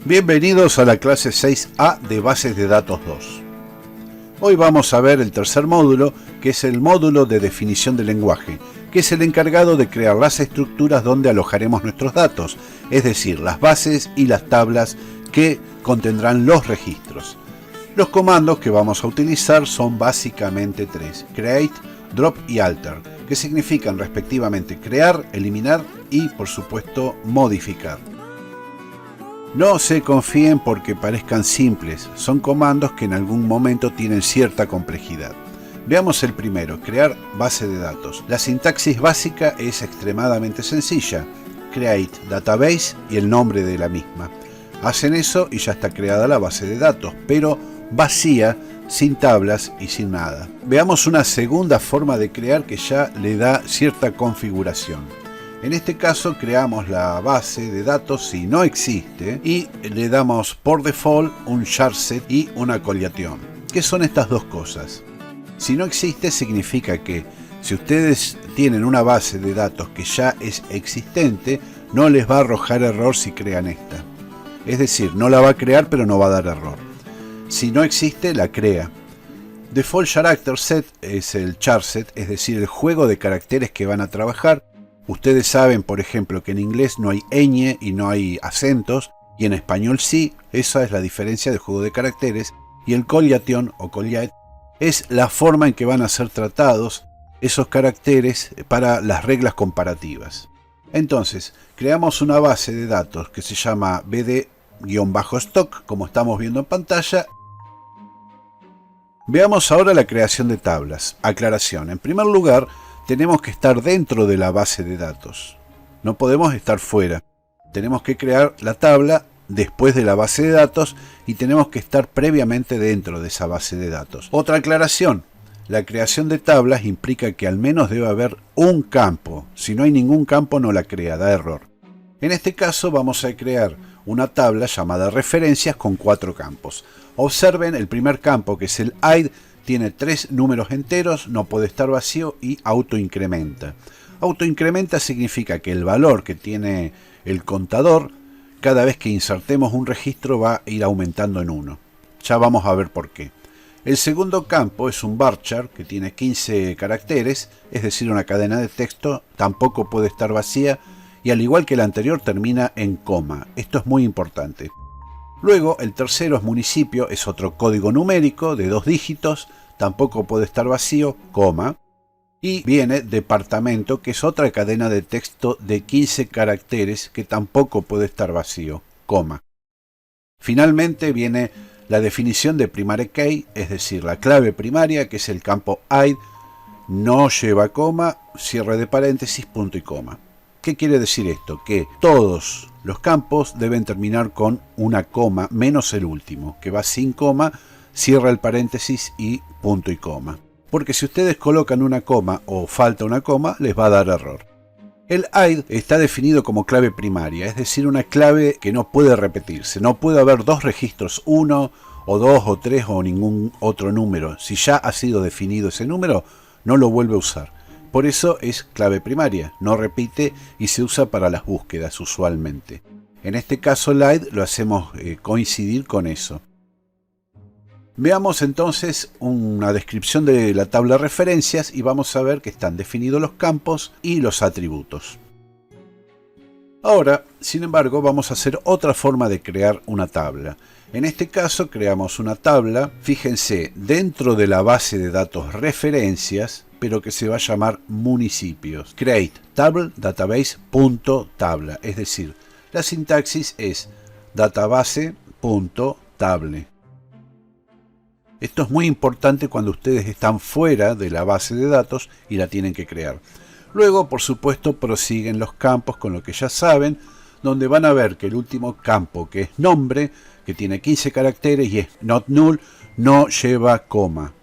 Bienvenidos a la clase 6A de Bases de Datos 2. Hoy vamos a ver el tercer módulo, que es el módulo de definición de lenguaje, que es el encargado de crear las estructuras donde alojaremos nuestros datos, es decir, las bases y las tablas que contendrán los registros. Los comandos que vamos a utilizar son básicamente tres: create, drop y alter, que significan respectivamente crear, eliminar y, por supuesto, modificar. No se confíen porque parezcan simples, son comandos que en algún momento tienen cierta complejidad. Veamos el primero, crear base de datos. La sintaxis básica es extremadamente sencilla: create database y el nombre de la misma. Hacen eso y ya está creada la base de datos, pero vacía, sin tablas y sin nada. Veamos una segunda forma de crear que ya le da cierta configuración. En este caso creamos la base de datos si no existe y le damos por default un charset y una collation. ¿Qué son estas dos cosas? Si no existe significa que si ustedes tienen una base de datos que ya es existente, no les va a arrojar error si crean esta. Es decir, no la va a crear pero no va a dar error. Si no existe, la crea. Default Character Set es el charset, es decir, el juego de caracteres que van a trabajar. Ustedes saben, por ejemplo, que en inglés no hay ñ y no hay acentos, y en español sí. Esa es la diferencia del juego de caracteres. Y el collation o colliate es la forma en que van a ser tratados esos caracteres para las reglas comparativas. Entonces, creamos una base de datos que se llama bd-stock, como estamos viendo en pantalla. Veamos ahora la creación de tablas. Aclaración: en primer lugar, tenemos que estar dentro de la base de datos. No podemos estar fuera. Tenemos que crear la tabla después de la base de datos y tenemos que estar previamente dentro de esa base de datos. Otra aclaración: la creación de tablas implica que al menos debe haber un campo. Si no hay ningún campo, no la crea, da error. En este caso vamos a crear una tabla llamada referencias con 4 campos. Observen el primer campo, que es el id. Tiene 3 números enteros, no puede estar vacío y autoincrementa. Autoincrementa significa que el valor que tiene el contador, cada vez que insertemos un registro va a ir aumentando en 1. Ya vamos a ver por qué. El segundo campo es un varchar que tiene 15 caracteres, es decir, una cadena de texto, tampoco puede estar vacía y al igual que la anterior termina en coma. Esto es muy importante. Luego, el tercero es municipio, es otro código numérico de 2 dígitos, tampoco puede estar vacío, coma. Y viene departamento, que es otra cadena de texto de 15 caracteres que tampoco puede estar vacío, coma. Finalmente viene la definición de primary key, es decir, la clave primaria, que es el campo id, no lleva coma, cierre de paréntesis, punto y coma. ¿Qué quiere decir esto? Que todos los campos deben terminar con una coma, menos el último, que va sin coma, cierra el paréntesis y punto y coma. Porque si ustedes colocan una coma o falta una coma, les va a dar error. El id está definido como clave primaria, es decir, una clave que no puede repetirse. No puede haber 2 registros, 1 o 2 o 3 o ningún otro número. Si ya ha sido definido ese número, no lo vuelve a usar. Por eso es clave primaria, no repite y se usa para las búsquedas usualmente. En este caso el id lo hacemos coincidir con eso. Veamos entonces una descripción de la tabla referencias y vamos a ver que están definidos los campos y los atributos. Ahora, sin embargo, vamos a hacer otra forma de crear una tabla. En este caso creamos una tabla, fíjense, dentro de la base de datos referencias, pero que se va a llamar municipios. Create table database.tabla, es decir, la sintaxis es database.table. Esto es muy importante cuando ustedes están fuera de la base de datos y la tienen que crear. Luego, por supuesto, prosiguen los campos con lo que ya saben, donde van a ver que el último campo, que es nombre, que tiene 15 caracteres y es not null, no lleva coma.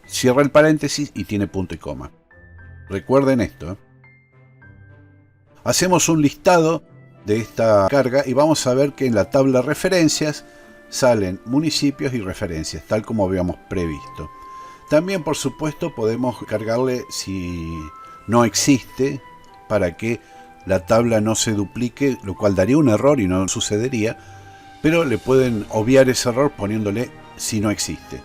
Cierra el paréntesis y tiene punto y coma. Recuerden esto. Hacemos un listado de esta carga y vamos a ver que en la tabla referencias salen municipios y referencias, tal como habíamos previsto. También, por supuesto, podemos cargarle si no existe, para que la tabla no se duplique, lo cual daría un error y no sucedería. pero le pueden obviar ese error poniéndole si no existe.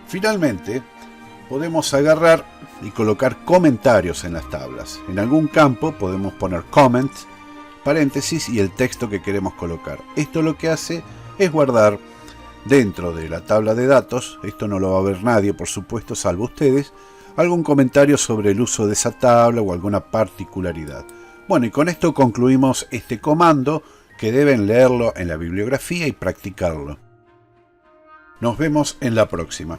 Finalmente, podemos agarrar y colocar comentarios en las tablas. En algún campo podemos poner comment, paréntesis y el texto que queremos colocar. Esto lo que hace es guardar dentro de la tabla de datos, esto no lo va a ver nadie por supuesto salvo ustedes, algún comentario sobre el uso de esa tabla o alguna particularidad. Bueno, y con esto concluimos este comando que deben leerlo en la bibliografía y practicarlo. Nos vemos en la próxima.